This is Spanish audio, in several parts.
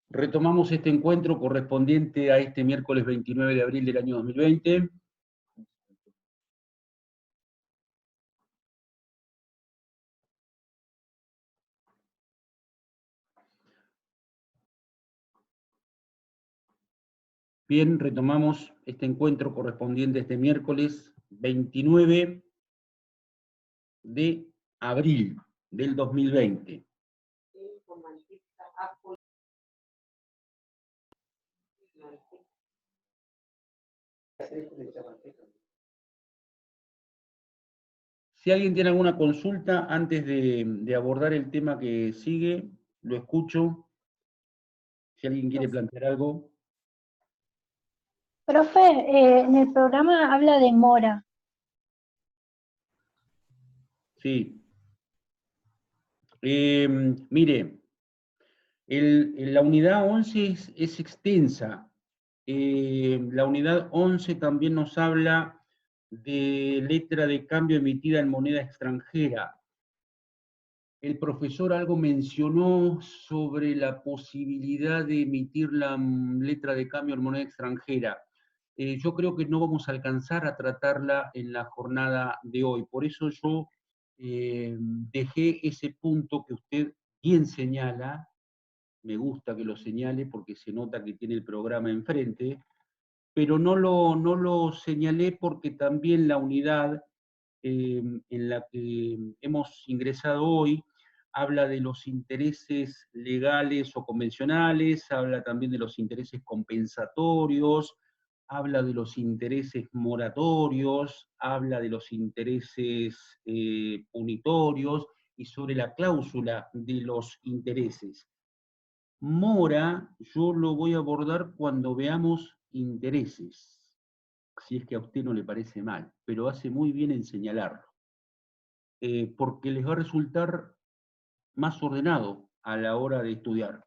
Retomamos este encuentro correspondiente a este miércoles 29 de abril del año 2020. Bien, retomamos este encuentro correspondiente a este miércoles 29 de abril del 2020. Si alguien tiene alguna consulta antes de abordar el tema que sigue, lo escucho. Si alguien quiere plantear algo. Profe, en el programa habla de mora. Sí. Mire, la unidad 11 es extensa. La unidad 11 también nos habla de letra de cambio emitida en moneda extranjera. El profesor algo mencionó sobre la posibilidad de emitir la letra de cambio en moneda extranjera. Yo creo que no vamos a alcanzar a tratarla en la jornada de hoy. Por eso yo dejé ese punto que usted bien señala. Me gusta que lo señale porque se nota que tiene el programa enfrente, pero no lo señalé porque también la unidad en la que hemos ingresado hoy habla de los intereses legales o convencionales, habla también de los intereses compensatorios, habla de los intereses moratorios, habla de los intereses punitorios y sobre la cláusula de los intereses. Mora, yo lo voy a abordar cuando veamos intereses, si es que a usted no le parece mal, pero hace muy bien en señalarlo, porque les va a resultar más ordenado a la hora de estudiar.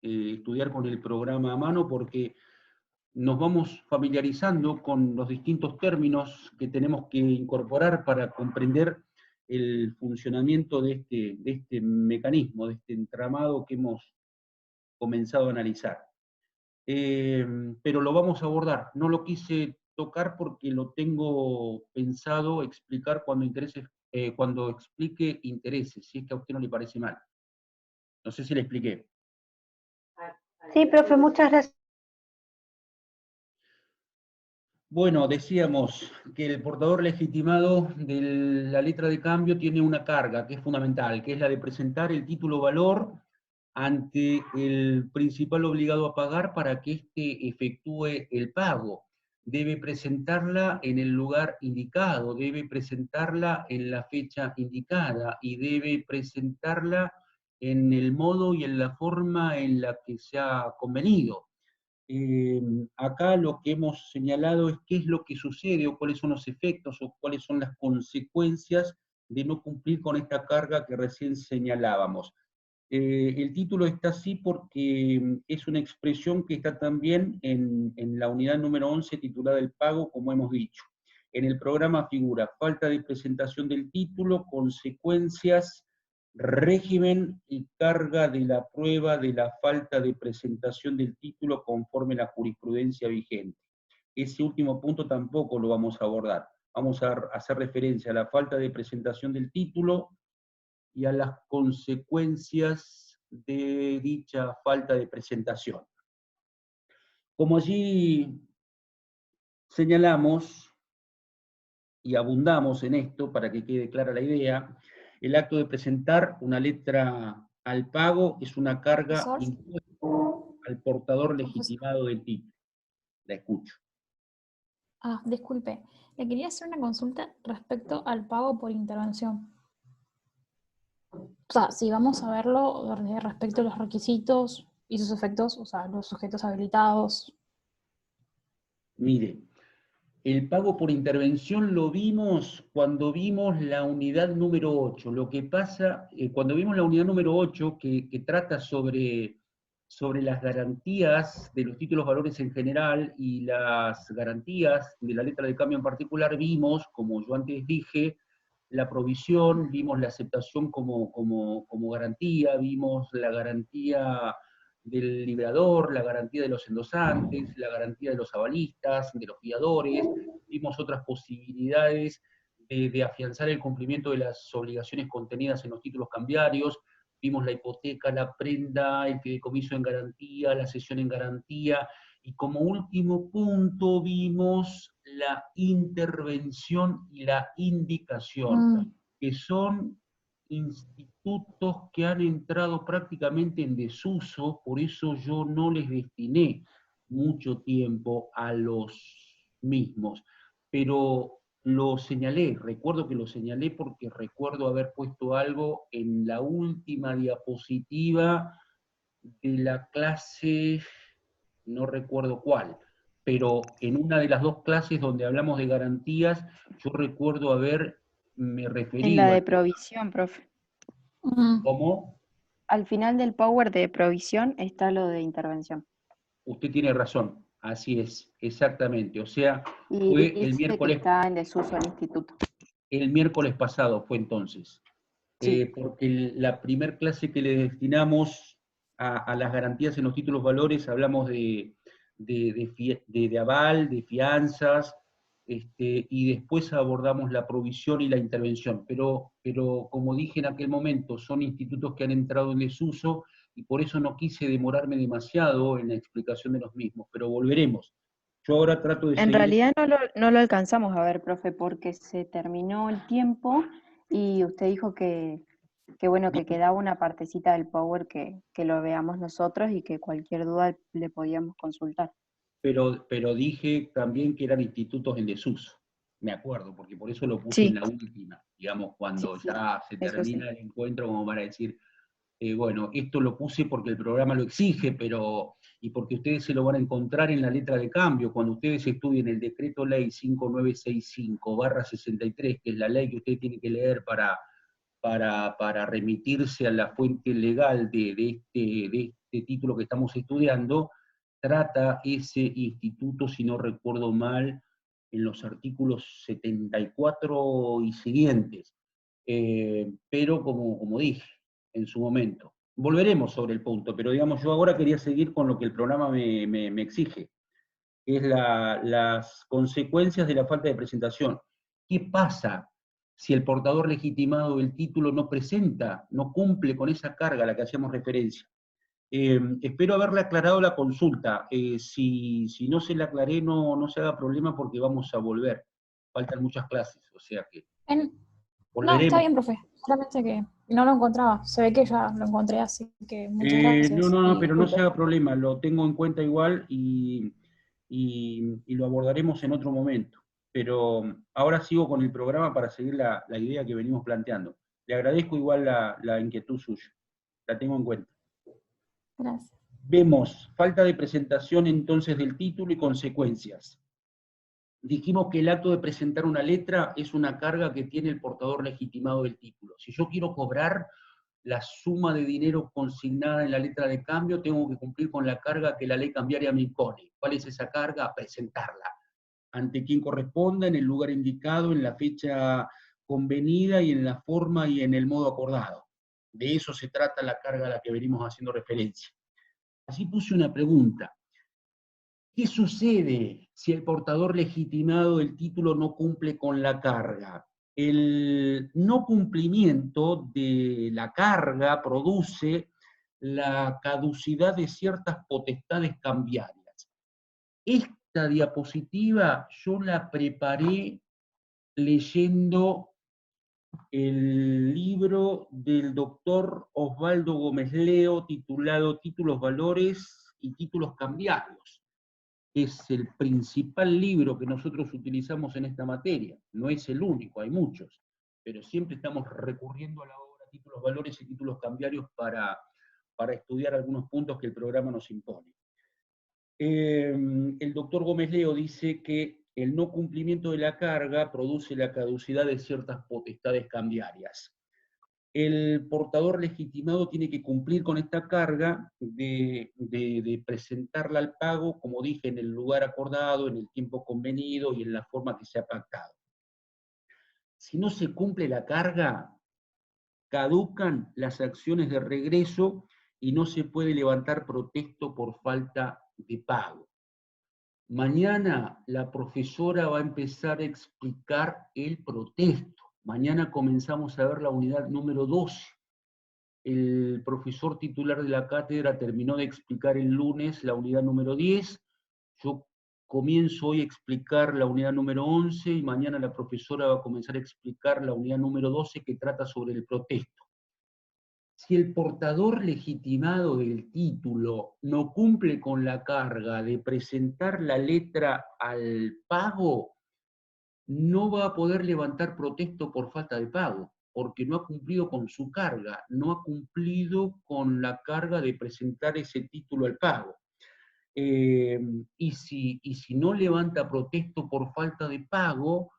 Estudiar con el programa a mano, porque nos vamos familiarizando con los distintos términos que tenemos que incorporar para comprender el funcionamiento de este mecanismo, de este entramado que hemos comenzado a analizar. Pero lo vamos a abordar. No lo quise tocar porque lo tengo pensado explicar cuando explique intereses, si es que a usted no le parece mal. No sé si le expliqué. Sí, profe, muchas gracias. Bueno, decíamos que el portador legitimado de la letra de cambio tiene una carga que es fundamental, que es la de presentar el título valor ante el principal obligado a pagar para que éste efectúe el pago. Debe presentarla en el lugar indicado, debe presentarla en la fecha indicada y debe presentarla en el modo y en la forma en la que se ha convenido. Acá lo que hemos señalado es qué es lo que sucede o cuáles son los efectos o cuáles son las consecuencias de no cumplir con esta carga que recién señalábamos. El título está así porque es una expresión que está también en la unidad número 11 titulada El pago, como hemos dicho. En el programa figura falta de presentación del título, consecuencias, régimen y carga de la prueba de la falta de presentación del título conforme la jurisprudencia vigente. Ese último punto tampoco lo vamos a abordar. Vamos a hacer referencia a la falta de presentación del título y a las consecuencias de dicha falta de presentación. Como allí señalamos y abundamos en esto para que quede clara la idea, el acto de presentar una letra al pago es una carga impuesta al portador legitimado del título. La escucho. Disculpe, le quería hacer una consulta respecto al pago por intervención. O sea, si vamos a verlo respecto a los requisitos y sus efectos, o sea, los sujetos habilitados. Mire, el pago por intervención lo vimos cuando vimos la unidad número 8. Lo que pasa, cuando vimos la unidad número 8, que trata sobre las garantías de los títulos valores en general y las garantías de la letra de cambio en particular, vimos, como yo antes dije, la provisión, vimos la aceptación como garantía, vimos la garantía del librador, la garantía de los endosantes, la garantía de los avalistas, de los fiadores, vimos otras posibilidades de afianzar el cumplimiento de las obligaciones contenidas en los títulos cambiarios, vimos la hipoteca, la prenda, el fideicomiso en garantía, la cesión en garantía, y como último punto vimos la intervención y la indicación, que son institutos que han entrado prácticamente en desuso, por eso yo no les destiné mucho tiempo a los mismos, pero lo señalé, recuerdo que lo señalé porque recuerdo haber puesto algo en la última diapositiva de la clase, no recuerdo cuál, pero en una de las dos clases donde hablamos de garantías, yo recuerdo haberme En referido la al de provisión, profe. cómo. Al final del power de provisión está lo de intervención. Usted tiene razón, así es, exactamente. O sea, Y fue dice que está en desuso el instituto. el miércoles pasado fue entonces. Sí. Porque la primer clase que le destinamos a las garantías en los títulos valores, hablamos de aval, de fianzas, y después abordamos la provisión y la intervención. Pero como dije en aquel momento, son institutos que han entrado en desuso, y por eso no quise demorarme demasiado en la explicación de los mismos, pero volveremos. Yo ahora trato de En seguir. realidad no lo alcanzamos a ver, profe, porque se terminó el tiempo y usted dijo que bueno, que quedaba una partecita del power que lo veamos nosotros y que cualquier duda le podíamos consultar. Pero dije también que eran institutos en desuso, me acuerdo, porque por eso lo puse en Sí, la última, digamos, cuando sí, ya se eso sí. termina el encuentro, como para decir, bueno, esto lo puse porque el programa lo exige, y porque ustedes se lo van a encontrar en la letra de cambio, cuando ustedes estudien el decreto ley 5965/63, que es la ley que ustedes tienen que leer para remitirse a la fuente legal de este título que estamos estudiando, trata ese instituto, si no recuerdo mal, en los artículos 74 y siguientes. Pero como dije en su momento, volveremos sobre el punto, pero digamos, yo ahora quería seguir con lo que el programa me exige, que es las consecuencias de la falta de presentación. ¿Qué pasa si el portador legitimado del título no presenta, no cumple con esa carga a la que hacíamos referencia? Espero haberle aclarado la consulta. Si no se la aclaré, no se haga problema porque vamos a volver. Faltan muchas clases, o sea que No, está volveremos. bien, profe. Solamente que no lo encontraba. Se ve que ya lo encontré, así que muchas gracias. No, Y pero no se disculpe. haga problema, lo tengo en cuenta igual y lo abordaremos en otro momento. Pero ahora sigo con el programa para seguir la idea que venimos planteando. Le agradezco igual la inquietud suya, la tengo en cuenta. Gracias. Vemos falta de presentación entonces del título y consecuencias. Dijimos que el acto de presentar una letra es una carga que tiene el portador legitimado del título. Si yo quiero cobrar la suma de dinero consignada en la letra de cambio, tengo que cumplir con la carga que la ley cambiaria me impone. ¿Cuál es esa carga? Presentarla ante quien corresponda, en el lugar indicado, en la fecha convenida y en la forma y en el modo acordado. De eso se trata la carga a la que venimos haciendo referencia. Así puse una pregunta. ¿Qué sucede si el portador legitimado del título no cumple con la carga? El no cumplimiento de la carga produce la caducidad de ciertas potestades cambiarias. Esta diapositiva yo la preparé leyendo el libro del doctor Osvaldo Gómez Leo titulado Títulos, Valores y Títulos Cambiarios. Es el principal libro que nosotros utilizamos en esta materia. No es el único, hay muchos, pero siempre estamos recurriendo a la obra Títulos, Valores y Títulos Cambiarios para estudiar algunos puntos que el programa nos impone. El doctor Gómez Leo dice que el no cumplimiento de la carga produce la caducidad de ciertas potestades cambiarias. El portador legitimado tiene que cumplir con esta carga de presentarla al pago, como dije, en el lugar acordado, en el tiempo convenido y en la forma que se ha pactado. Si no se cumple la carga, caducan las acciones de regreso y no se puede levantar protesto por falta de pago. Mañana la profesora va a empezar a explicar el protesto. Mañana comenzamos a ver la unidad número 12. El profesor titular de la cátedra terminó de explicar el lunes la unidad número 10. Yo comienzo hoy a explicar la unidad número 11 y mañana la profesora va a comenzar a explicar la unidad número 12 que trata sobre el protesto. Si el portador legitimado del título no cumple con la carga de presentar la letra al pago, no va a poder levantar protesto por falta de pago, porque no ha cumplido con su carga, no ha cumplido con la carga de presentar ese título al pago. Y si no levanta protesto por falta de pago,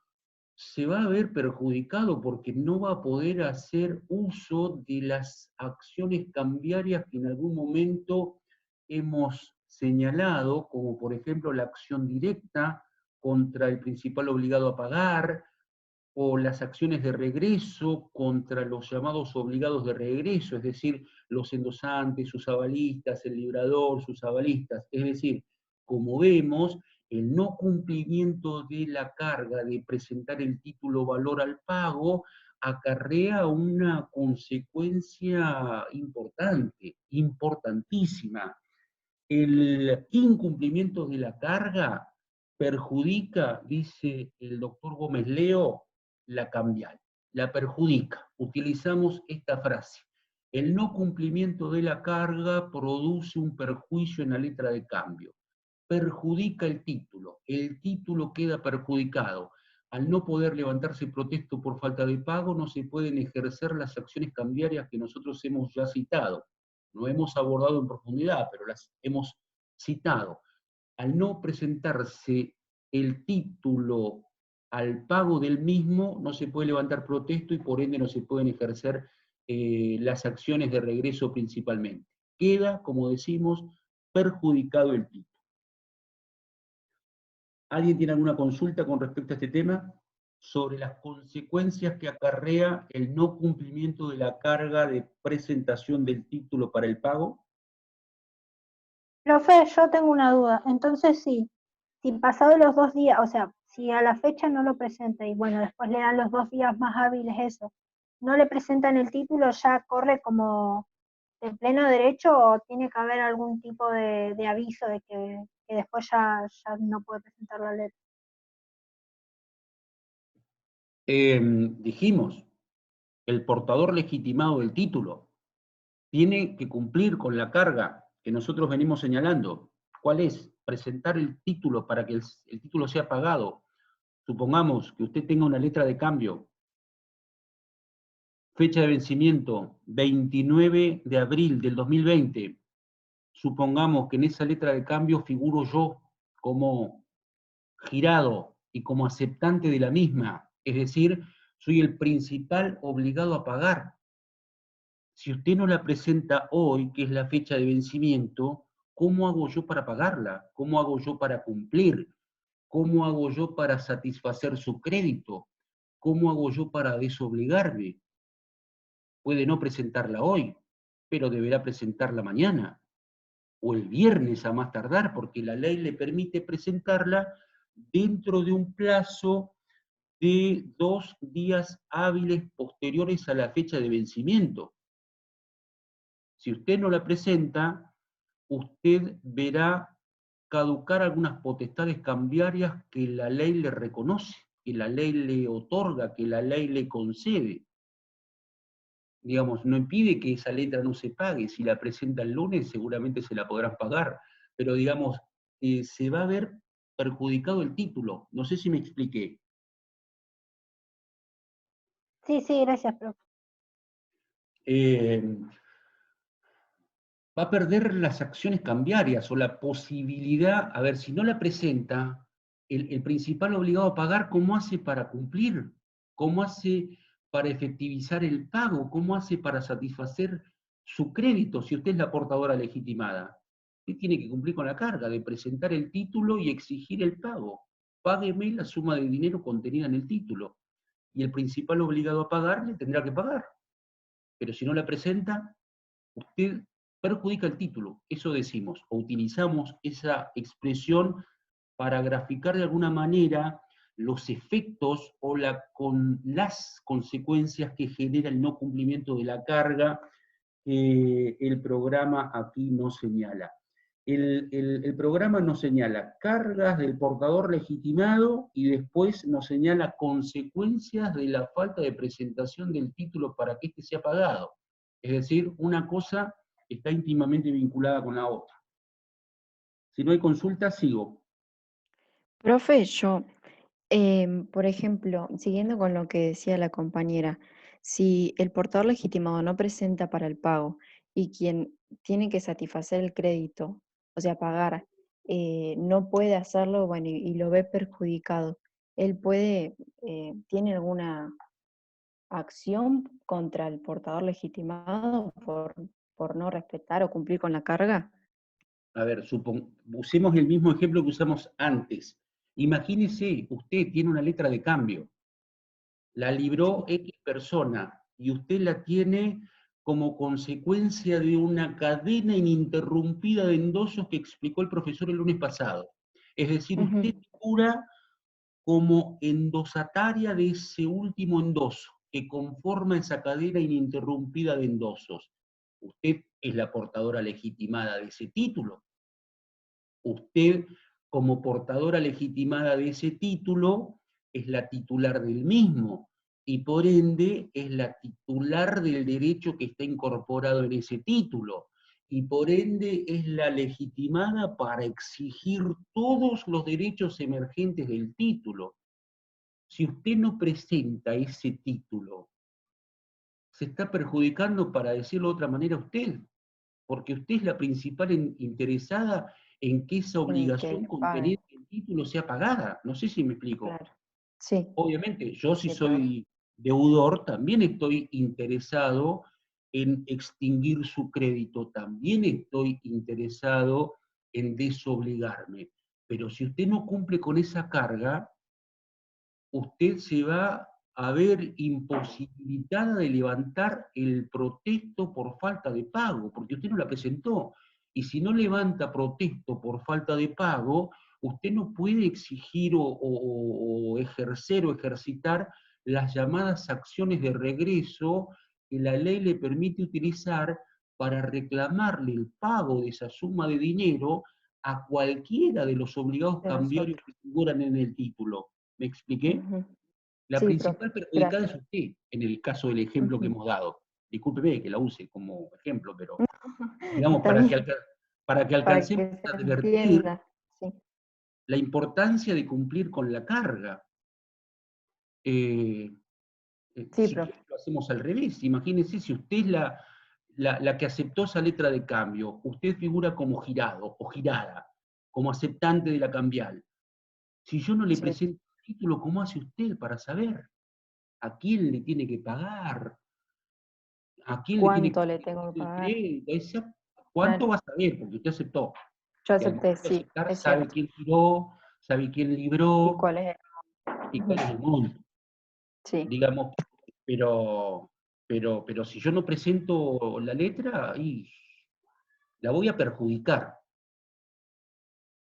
se va a ver perjudicado porque no va a poder hacer uso de las acciones cambiarias que en algún momento hemos señalado, como por ejemplo la acción directa contra el principal obligado a pagar, o las acciones de regreso contra los llamados obligados de regreso, es decir, los endosantes, sus avalistas, el librador, sus avalistas. Es decir, como vemos, el no cumplimiento de la carga de presentar el título valor al pago acarrea una consecuencia importante, importantísima. El incumplimiento de la carga perjudica, dice el doctor Gómez Leo, la cambial. La perjudica. Utilizamos esta frase. El no cumplimiento de la carga produce un perjuicio en la letra de cambio. Perjudica el título queda perjudicado. Al no poder levantarse protesto por falta de pago, no se pueden ejercer las acciones cambiarias que nosotros hemos ya citado. No hemos abordado en profundidad, pero las hemos citado. Al no presentarse el título al pago del mismo, no se puede levantar protesto y por ende no se pueden ejercer las acciones de regreso principalmente. Queda, como decimos, perjudicado el título. ¿Alguien tiene alguna consulta con respecto a este tema? Sobre las consecuencias que acarrea el no cumplimiento de la carga de presentación del título para el pago. Profe, yo tengo una duda. Entonces, si pasado los 2 días, o sea, si a la fecha no lo presenta y bueno, después le dan los 2 días más hábiles eso, no le presentan el título, ¿ya corre como de pleno derecho o tiene que haber algún tipo de aviso de que después ya no puede presentar la letra? Dijimos, el portador legitimado del título tiene que cumplir con la carga que nosotros venimos señalando. ¿Cuál es? Presentar el título para que el título sea pagado. Supongamos que usted tenga una letra de cambio, fecha de vencimiento 29 de abril del 2020. Supongamos que en esa letra de cambio figuro yo como girado y como aceptante de la misma, es decir, soy el principal obligado a pagar. Si usted no la presenta hoy, que es la fecha de vencimiento, ¿cómo hago yo para pagarla? ¿Cómo hago yo para cumplir? ¿Cómo hago yo para satisfacer su crédito? ¿Cómo hago yo para desobligarme? Puede no presentarla hoy, pero deberá presentarla mañana o el viernes a más tardar, porque la ley le permite presentarla dentro de un plazo de 2 días hábiles posteriores a la fecha de vencimiento. Si usted no la presenta, usted verá caducar algunas potestades cambiarias que la ley le reconoce, que la ley le otorga, que la ley le concede. Digamos, no impide que esa letra no se pague. Si la presenta el lunes, seguramente se la podrán pagar. Pero, digamos, se va a ver perjudicado el título. No sé si me expliqué. Sí, gracias, profe. Va a perder las acciones cambiarias o la posibilidad, a ver, si no la presenta, el principal obligado a pagar, ¿cómo hace para cumplir? ¿Cómo hace para efectivizar el pago? ¿Cómo hace para satisfacer su crédito si usted es la portadora legitimada? Usted tiene que cumplir con la carga de presentar el título y exigir el pago. Págueme la suma de dinero contenida en el título. Y el principal obligado a pagar le tendrá que pagar. Pero si no la presenta, usted perjudica el título, eso decimos, o utilizamos esa expresión para graficar de alguna manera los efectos o las consecuencias que genera el no cumplimiento de la carga que el programa aquí nos señala. El programa nos señala cargas del portador legitimado y después nos señala consecuencias de la falta de presentación del título para que éste sea pagado. Es decir, una cosa está íntimamente vinculada con la otra. Si no hay consulta, sigo. Profe, yo, por ejemplo, siguiendo con lo que decía la compañera, si el portador legitimado no presenta para el pago y quien tiene que satisfacer el crédito, o sea, pagar, no puede hacerlo, bueno, y lo ve perjudicado, ¿él tiene alguna acción contra el portador legitimado por no respetar o cumplir con la carga? A ver, usemos el mismo ejemplo que usamos antes. Imagínese, usted tiene una letra de cambio, la libró X persona y usted la tiene como consecuencia de una cadena ininterrumpida de endosos que explicó el profesor el lunes pasado. Es decir, usted figura como endosataria de ese último endoso que conforma esa cadena ininterrumpida de endosos. Usted es la portadora legitimada de ese título. Usted, como portadora legitimada de ese título, es la titular del mismo y por ende es la titular del derecho que está incorporado en ese título y por ende es la legitimada para exigir todos los derechos emergentes del título. Si usted no presenta ese título, se está perjudicando, para decirlo de otra manera, usted, porque usted es la principal interesada en que esa En que obligación le paguen, contenida en el título sea pagada. No sé si me explico. claro. Sí, Obviamente, yo si sí, profe. soy deudor, también estoy interesado en extinguir su crédito, también estoy interesado en desobligarme. Pero si usted no cumple con esa carga, usted se va a ver imposibilitada de levantar el protesto por falta de pago, porque usted no la presentó. Y si no levanta protesto por falta de pago, usted no puede exigir o ejercer o ejercitar las llamadas acciones de regreso que la ley le permite utilizar para reclamarle el pago de esa suma de dinero a cualquiera de los obligados De los cambiarios otros. que figuran en el título. ¿Me expliqué? Ujú. La Sí, profe. principal perjudicada Gracias. es usted, en el caso del ejemplo que Ujú. hemos dado. Discúlpeme que la use como ejemplo, pero digamos, Está bien, para que para alcancemos que se a advertir entienda. Sí, la importancia de cumplir con la carga. Eh, sí, si profe. quiere lo hacemos al revés. Imagínese si usted es la que aceptó esa letra de cambio, usted figura como girado o girada, como aceptante de la cambial. Si yo no le Sí. presento el título, ¿cómo hace usted para saber a quién le tiene que pagar? ¿A quién le tiene que ¿Cuánto le explicar tengo que el pagar? crédito? ¿Cuánto Claro. va a saber? Porque usted aceptó. Yo Y al acepté, momento de sí, aceptar, es sabe cierto. quién giró, sabe quién ¿Y libró cuál es y el? cuál Ujú. es el monto. Sí, Digamos, pero si yo no presento la letra, la voy a perjudicar.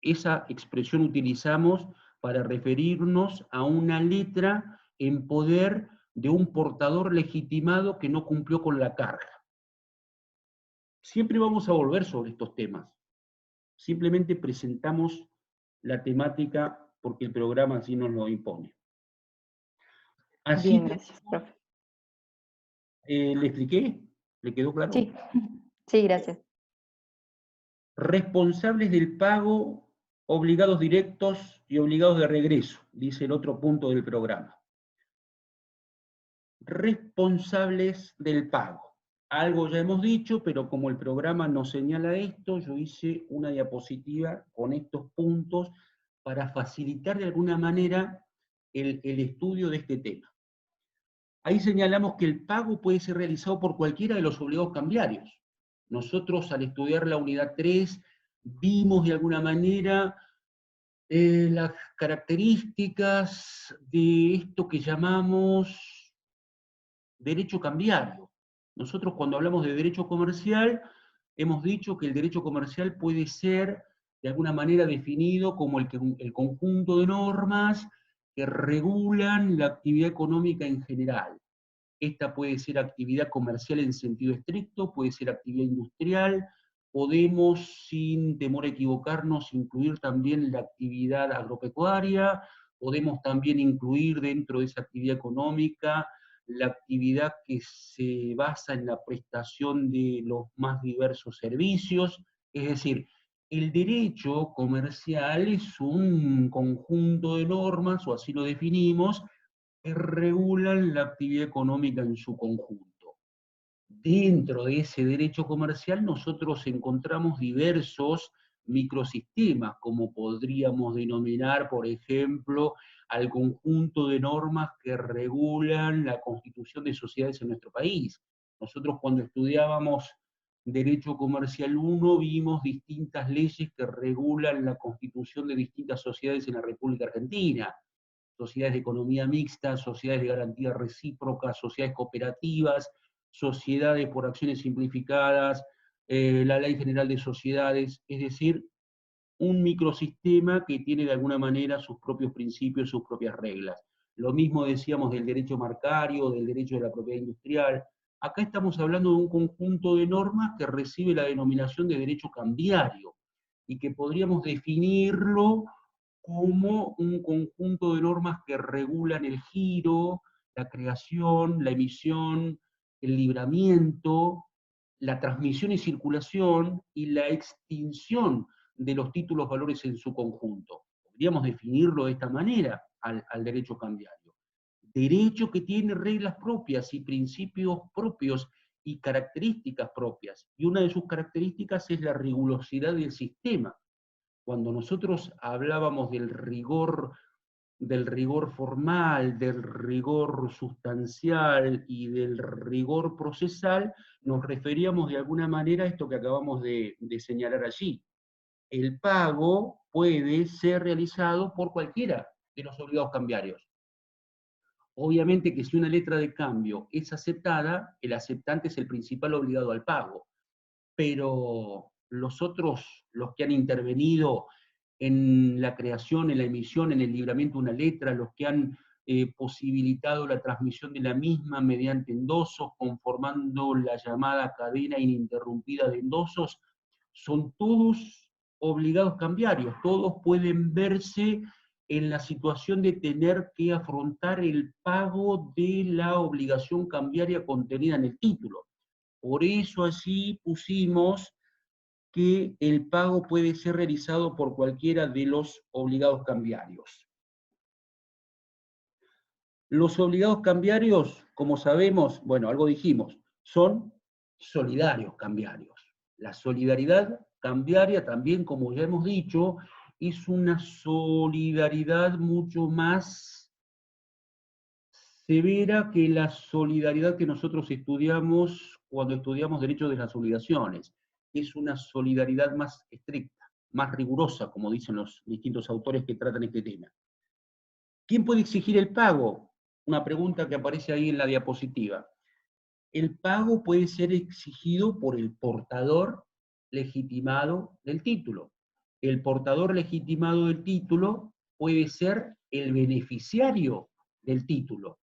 Esa expresión utilizamos para referirnos a una letra en poder de un portador legitimado que no cumplió con la carga. Siempre vamos a volver sobre estos temas. Simplemente presentamos la temática porque el programa así nos lo impone. Así bien, gracias, tenemos, profe. ¿le expliqué? ¿Le quedó claro? Sí, sí, gracias. Responsables del pago, obligados directos y obligados de regreso, dice el otro punto del programa. Responsables del pago. Algo ya hemos dicho, pero como el programa nos señala esto, yo hice una diapositiva con estos puntos para facilitar de alguna manera el estudio de este tema. Ahí señalamos que el pago puede ser realizado por cualquiera de los obligados cambiarios. Nosotros al estudiar la unidad 3 vimos de alguna manera las características de esto que llamamos derecho cambiario. Nosotros cuando hablamos de derecho comercial hemos dicho que el derecho comercial puede ser de alguna manera definido como el conjunto de normas que regulan la actividad económica en general. Esta puede ser actividad comercial en sentido estricto, puede ser actividad industrial, podemos, sin temor a equivocarnos, incluir también la actividad agropecuaria, podemos también incluir dentro de esa actividad económica la actividad que se basa en la prestación de los más diversos servicios, es decir, el derecho comercial es un conjunto de normas, o así lo definimos, que regulan la actividad económica en su conjunto. Dentro de ese derecho comercial nosotros encontramos diversos microsistemas, como podríamos denominar, por ejemplo, al conjunto de normas que regulan la constitución de sociedades en nuestro país. Nosotros cuando estudiábamos Derecho Comercial 1 vimos distintas leyes que regulan la constitución de distintas sociedades en la República Argentina. Sociedades de economía mixta, sociedades de garantía recíproca, sociedades cooperativas, sociedades por acciones simplificadas, la Ley General de Sociedades, es decir, un microsistema que tiene de alguna manera sus propios principios, sus propias reglas. Lo mismo decíamos del derecho marcario, del derecho de la propiedad industrial. Acá estamos hablando de un conjunto de normas que recibe la denominación de derecho cambiario, y que podríamos definirlo como un conjunto de normas que regulan el giro, la creación, la emisión, el libramiento, la transmisión y circulación y la extinción de los títulos valores en su conjunto. Podríamos definirlo de esta manera al derecho cambiario. Derecho que tiene reglas propias y principios propios y características propias. Y una de sus características es la rigurosidad del sistema. Cuando nosotros hablábamos del rigor formal, del rigor sustancial y del rigor procesal, nos referíamos de alguna manera a esto que acabamos de señalar allí. El pago puede ser realizado por cualquiera de los obligados cambiarios. Obviamente que si una letra de cambio es aceptada, el aceptante es el principal obligado al pago, pero los otros, los que han intervenido en la creación, en la emisión, en el libramiento de una letra, los que han posibilitado la transmisión de la misma mediante endosos, conformando la llamada cadena ininterrumpida de endosos, son todos obligados cambiarios, todos pueden verse en la situación de tener que afrontar el pago de la obligación cambiaria contenida en el título. Por eso así pusimos que el pago puede ser realizado por cualquiera de los obligados cambiarios. Los obligados cambiarios, como sabemos, bueno, algo dijimos, son solidarios cambiarios. La solidaridad cambiaria también, como ya hemos dicho, es una solidaridad mucho más severa que la solidaridad que nosotros estudiamos cuando estudiamos derecho de las obligaciones. Es una solidaridad más estricta, más rigurosa, como dicen los distintos autores que tratan este tema. ¿Quién puede exigir el pago? Una pregunta que aparece ahí en la diapositiva. El pago puede ser exigido por el portador legitimado del título. El portador legitimado del título puede ser el beneficiario del título.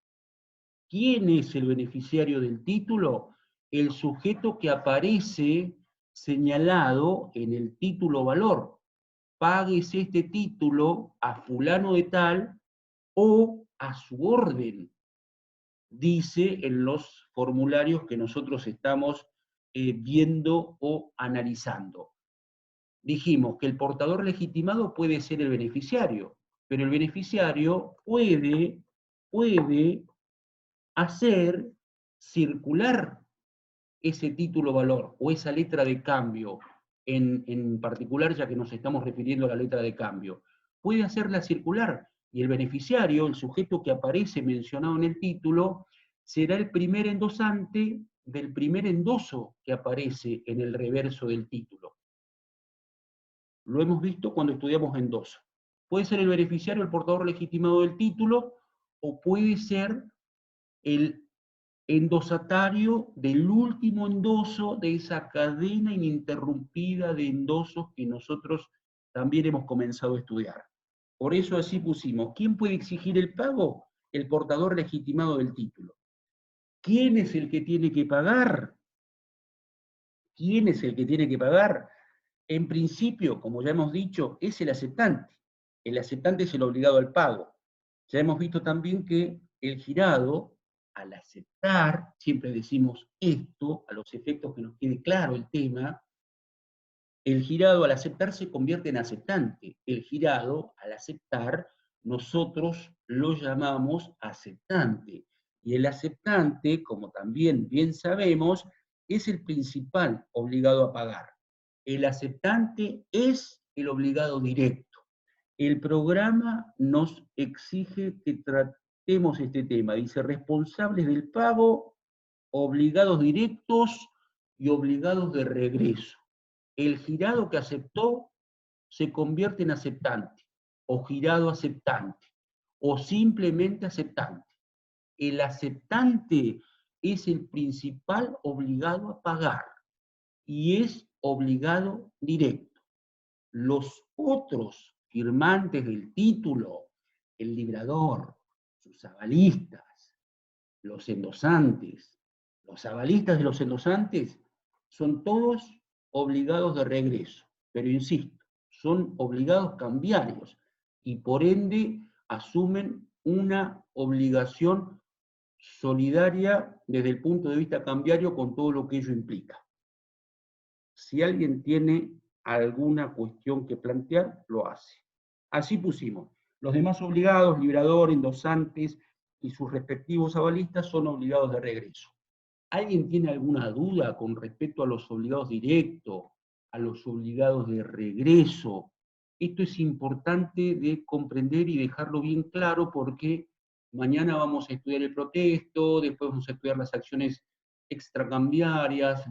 ¿Quién es el beneficiario del título? El sujeto que aparece señalado en el título valor. Páguese este título a fulano de tal o a su orden, dice en los formularios que nosotros estamos viendo o analizando. Dijimos que el portador legitimado puede ser el beneficiario, pero el beneficiario puede hacer circular ese título valor o esa letra de cambio, en particular ya que nos estamos refiriendo a la letra de cambio, puede hacerla circular, y el beneficiario, el sujeto que aparece mencionado en el título, será el primer endosante del primer endoso que aparece en el reverso del título. Lo hemos visto cuando estudiamos endoso. Puede ser el beneficiario, el portador legitimado del título, o puede ser el endosatario del último endoso de esa cadena ininterrumpida de endosos que nosotros también hemos comenzado a estudiar. Por eso así pusimos, ¿quién puede exigir el pago? El portador legitimado del título. ¿Quién es el que tiene que pagar? ¿Quién es el que tiene que pagar? En principio, como ya hemos dicho, es el aceptante. El aceptante es el obligado al pago. Ya hemos visto también que el girado, al aceptar, siempre decimos esto, a los efectos que nos quede claro el tema, el girado al aceptar se convierte en aceptante. El girado, al aceptar, nosotros lo llamamos aceptante. Y el aceptante, como también bien sabemos, es el principal obligado a pagar. El aceptante es el obligado directo. El programa nos exige que tratemos este tema. Dice, responsables del pago, obligados directos y obligados de regreso. El girado que aceptó se convierte en aceptante, o girado aceptante, o simplemente aceptante. El aceptante es el principal obligado a pagar y es obligado directo. Los otros firmantes del título, el librador, sus avalistas, los endosantes, los avalistas de los endosantes, son todos obligados de regreso, pero insisto, son obligados cambiarios y por ende asumen una obligación solidaria desde el punto de vista cambiario con todo lo que ello implica. Si alguien tiene alguna cuestión que plantear, lo hace. Así pusimos. Los demás obligados, librador, endosantes y sus respectivos avalistas son obligados de regreso. ¿Alguien tiene alguna duda con respecto a los obligados directos, a los obligados de regreso? Esto es importante de comprender y dejarlo bien claro porque mañana vamos a estudiar el protesto, después vamos a estudiar las acciones extracambiarias,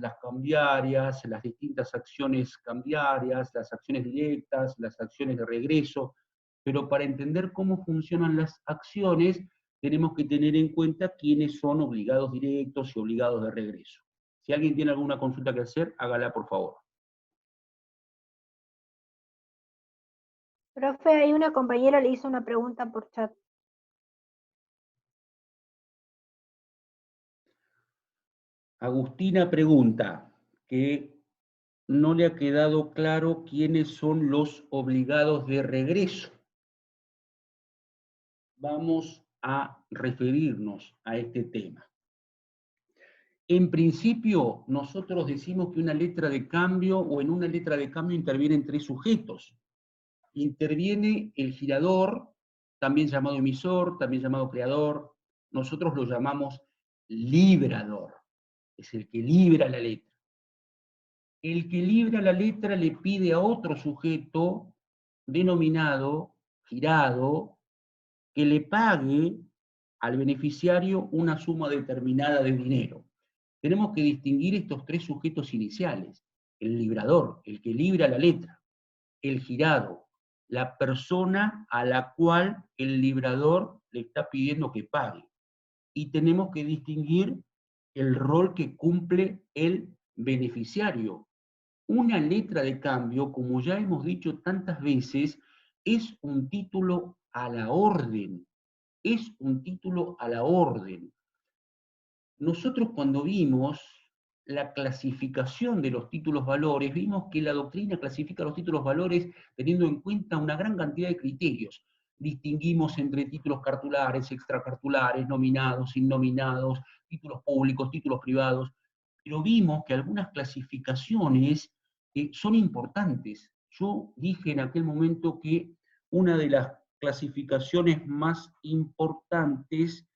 las distintas acciones cambiarias, las acciones directas, las acciones de regreso, pero para entender cómo funcionan las acciones, tenemos que tener en cuenta quiénes son obligados directos y obligados de regreso. Si alguien tiene alguna consulta que hacer, hágala por favor. Profe, ahí una compañera le hizo una pregunta por chat. Agustina pregunta que no le ha quedado claro quiénes son los obligados de regreso. Vamos a referirnos a este tema. En principio, nosotros decimos que una letra de cambio o en una letra de cambio intervienen tres sujetos. Interviene el girador, también llamado emisor, también llamado creador. Nosotros lo llamamos librador. Es el que libra la letra. El que libra la letra le pide a otro sujeto denominado girado que le pague al beneficiario una suma determinada de dinero. Tenemos que distinguir estos tres sujetos iniciales. El librador, el que libra la letra. El girado, la persona a la cual el librador le está pidiendo que pague. Y tenemos que distinguir el rol que cumple el beneficiario. Una letra de cambio, como ya hemos dicho tantas veces, es un título a la orden. Es un título a la orden. Nosotros cuando vimos la clasificación de los títulos valores, vimos que la doctrina clasifica los títulos valores teniendo en cuenta una gran cantidad de criterios. Distinguimos entre títulos cartulares, extracartulares, nominados, innominados, títulos públicos, títulos privados, pero vimos que algunas clasificaciones son importantes. Yo dije en aquel momento que una de las clasificaciones más importantes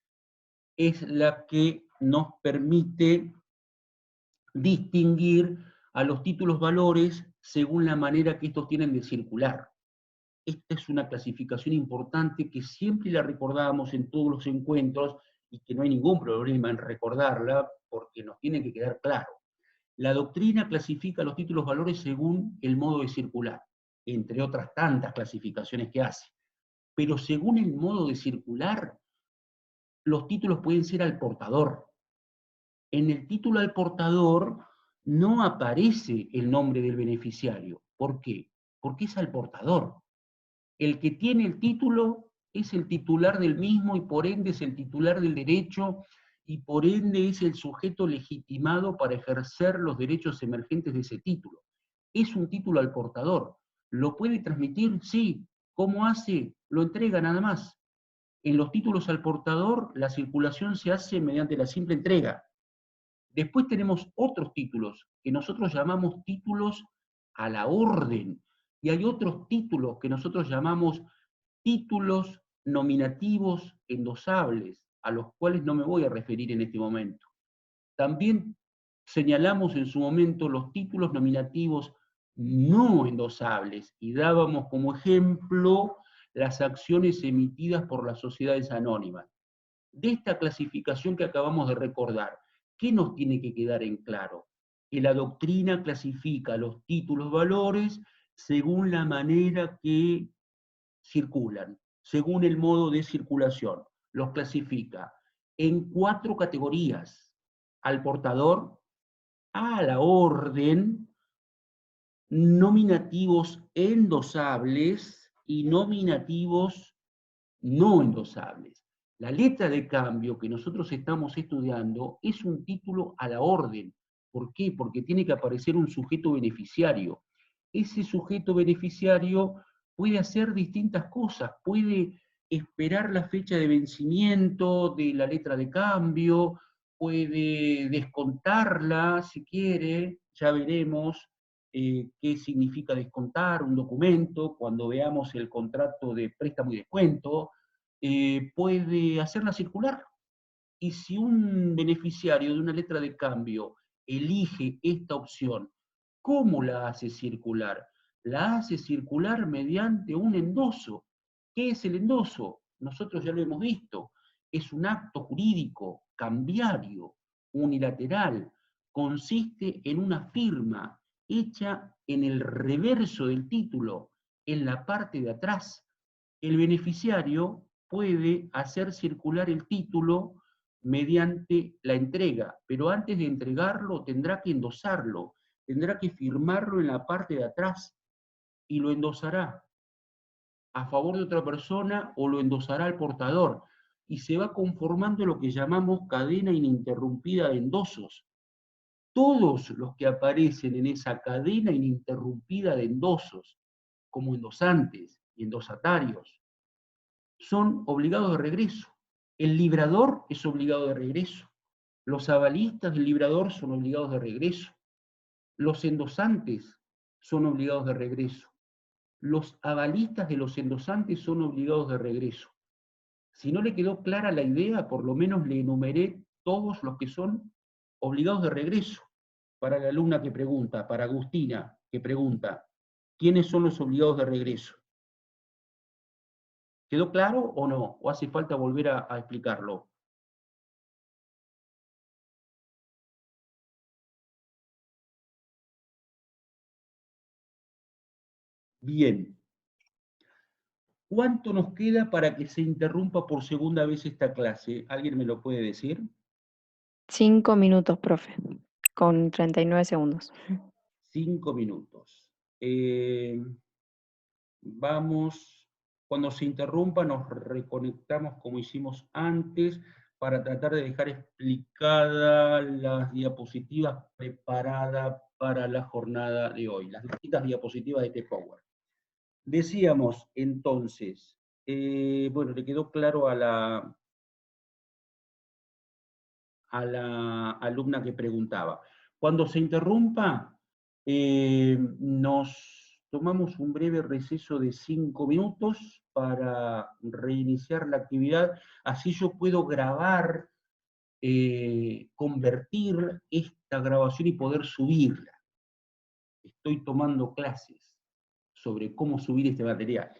es la que nos permite distinguir a los títulos valores según la manera que estos tienen de circular. Esta es una clasificación importante que siempre la recordamos en todos los encuentros y que no hay ningún problema en recordarla porque nos tiene que quedar claro. La doctrina clasifica los títulos valores según el modo de circular, entre otras tantas clasificaciones que hace. Pero según el modo de circular, los títulos pueden ser al portador, En el título al portador no aparece el nombre del beneficiario. ¿Por qué? Porque es al portador. El que tiene el título es el titular del mismo y por ende es el titular del derecho y por ende es el sujeto legitimado para ejercer los derechos emergentes de ese título. Es un título al portador. ¿Lo puede transmitir? Sí. ¿Cómo hace? Lo entrega nada más. En los títulos al portador, la circulación se hace mediante la simple entrega. Después tenemos otros títulos, que nosotros llamamos títulos a la orden, y hay otros títulos que nosotros llamamos títulos nominativos endosables, a los cuales no me voy a referir en este momento. También señalamos en su momento los títulos nominativos no endosables, y dábamos como ejemplo las acciones emitidas por las sociedades anónimas. De esta clasificación que acabamos de recordar, ¿qué nos tiene que quedar en claro? Que la doctrina clasifica los títulos valores según la manera que circulan, según el modo de circulación. Los clasifica en 4 categorías: al portador, a la orden, nominativos endosables y nominativos no endosables. La letra de cambio que nosotros estamos estudiando es un título a la orden. ¿Por qué? Porque tiene que aparecer un sujeto beneficiario. Ese sujeto beneficiario puede hacer distintas cosas, puede esperar la fecha de vencimiento de la letra de cambio, puede descontarla si quiere, ya veremos qué significa descontar un documento cuando veamos el contrato de préstamo y descuento, puede hacerla circular. Y si un beneficiario de una letra de cambio elige esta opción, ¿cómo la hace circular? La hace circular mediante un endoso. ¿Qué es el endoso? Nosotros ya lo hemos visto. Es un acto jurídico cambiario, unilateral. Consiste en una firma hecha en el reverso del título, en la parte de atrás. El beneficiario puede hacer circular el título mediante la entrega, pero antes de entregarlo tendrá que endosarlo, tendrá que firmarlo en la parte de atrás y lo endosará a favor de otra persona o lo endosará al portador y se va conformando lo que llamamos cadena ininterrumpida de endosos. Todos los que aparecen en esa cadena ininterrumpida de endosos, como endosantes y endosatarios, son obligados de regreso. El librador es obligado de regreso. Los avalistas del librador son obligados de regreso. Los endosantes son obligados de regreso. Los avalistas de los endosantes son obligados de regreso. Si no le quedó clara la idea, por lo menos le enumeré todos los que son obligados de regreso. Para la alumna que pregunta, para Agustina que pregunta, ¿quiénes son los obligados de regreso? ¿Quedó claro o no? ¿O hace falta volver a explicarlo? Bien. ¿Cuánto nos queda para que se interrumpa por segunda vez esta clase? ¿Alguien me lo puede decir? 5 minutos, profe, con 39 segundos. 5 minutos. Vamos, cuando se interrumpa nos reconectamos como hicimos antes para tratar de dejar explicadas las diapositivas preparadas para la jornada de hoy, las distintas diapositivas de este Power. Decíamos entonces, bueno, le quedó claro a la alumna que preguntaba. Cuando se interrumpa, nos tomamos un breve receso de 5 minutos para reiniciar la actividad, así yo puedo grabar, convertir esta grabación y poder subirla. Estoy tomando clases sobre cómo subir este material.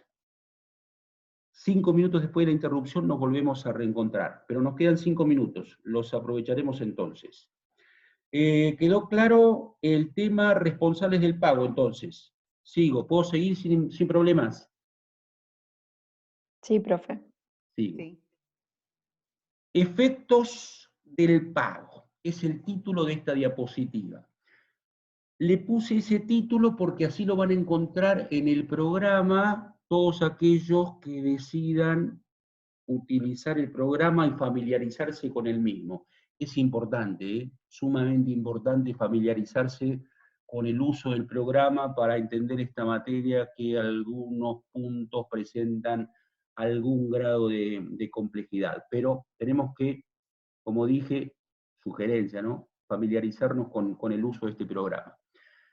5 minutos después de la interrupción nos volvemos a reencontrar, pero nos quedan 5 minutos, los aprovecharemos entonces. ¿Quedó claro el tema responsables del pago entonces? Sigo, ¿puedo seguir sin problemas? Sí, profe. Sigo. Sí. Efectos del pago. es el título de esta diapositiva. Le puse ese título porque así lo van a encontrar en el programa todos aquellos que decidan utilizar el programa y familiarizarse con el mismo. Es importante, sumamente importante familiarizarse con el uso del programa para entender esta materia que algunos puntos presentan algún grado de complejidad. Pero tenemos que, como dije, sugerencia, ¿no? Familiarizarnos con el uso de este programa.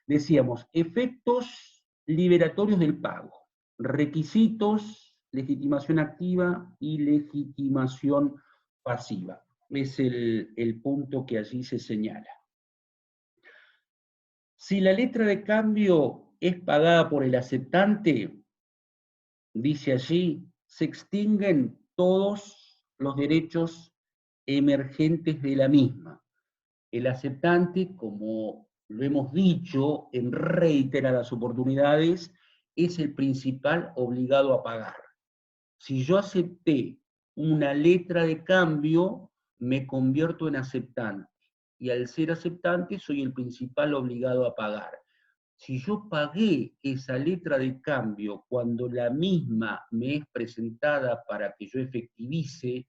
Decíamos, efectos liberatorios del pago, requisitos, legitimación activa y legitimación pasiva. Es el punto que allí se señala. Si la letra de cambio es pagada por el aceptante, dice allí, se extinguen todos los derechos emergentes de la misma. El aceptante, como lo hemos dicho en reiteradas oportunidades, es el principal obligado a pagar. Si yo acepté una letra de cambio, me convierto en aceptante. Y al ser aceptante, soy el principal obligado a pagar. Si yo pagué esa letra de cambio cuando la misma me es presentada para que yo efectivice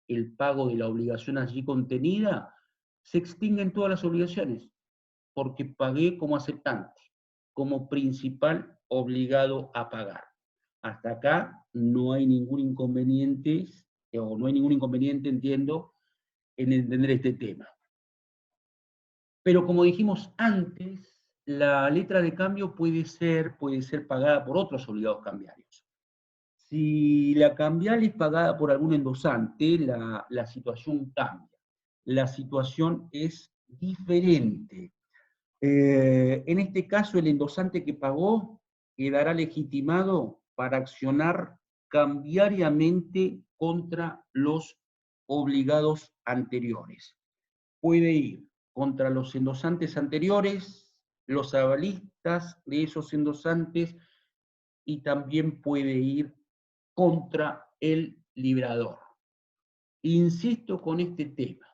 el pago de la obligación allí contenida, se extinguen todas las obligaciones, porque pagué como aceptante, como principal obligado a pagar. Hasta acá no hay ningún inconveniente, o no hay ningún inconveniente, entiendo, en entender este tema. Pero como dijimos antes, la letra de cambio puede ser pagada por otros obligados cambiarios. Si la cambial es pagada por algún endosante, la situación cambia. La situación es diferente. En este caso, el endosante que pagó quedará legitimado para accionar cambiariamente contra los obligados anteriores. Puede ir contra los endosantes anteriores, los avalistas de esos endosantes, y también puede ir contra el librador. Insisto con este tema.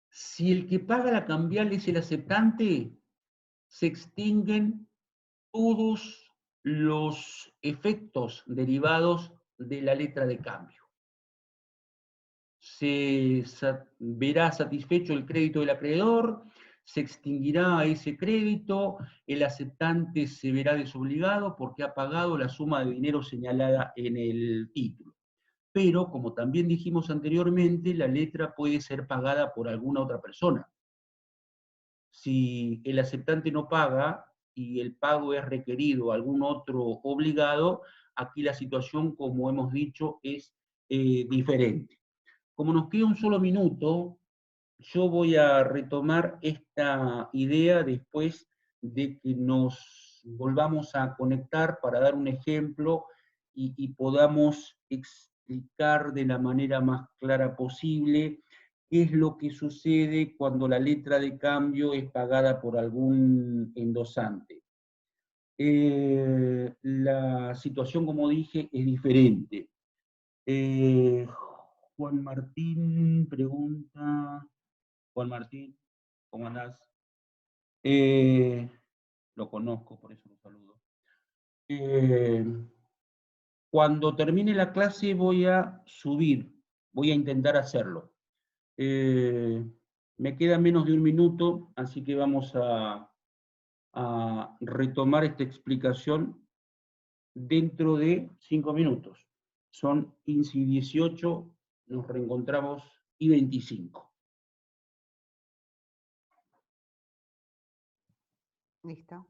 Si el que paga la cambial es el aceptante, se extinguen todos los efectos derivados de la letra de cambio. Se verá satisfecho el crédito del acreedor, se extinguirá ese crédito, el aceptante se verá desobligado porque ha pagado la suma de dinero señalada en el título. Pero, como también dijimos anteriormente, la letra puede ser pagada por alguna otra persona. Si el aceptante no paga y el pago es requerido a algún otro obligado, aquí la situación, como hemos dicho, es diferente. Como nos queda un solo minuto, yo voy a retomar esta idea después de que nos volvamos a conectar para dar un ejemplo y podamos explicar de la manera más clara posible qué es lo que sucede cuando la letra de cambio es pagada por algún endosante. La situación, como dije, es diferente. Juan Martín pregunta, Juan Martín, ¿cómo andás? Lo conozco, por eso lo saludo. Cuando termine la clase voy a subir, voy a intentar hacerlo. Me queda menos de un minuto, así que vamos a retomar esta explicación dentro de 5 minutos. Son 15 y 18, nos reencontramos y 25. Listo.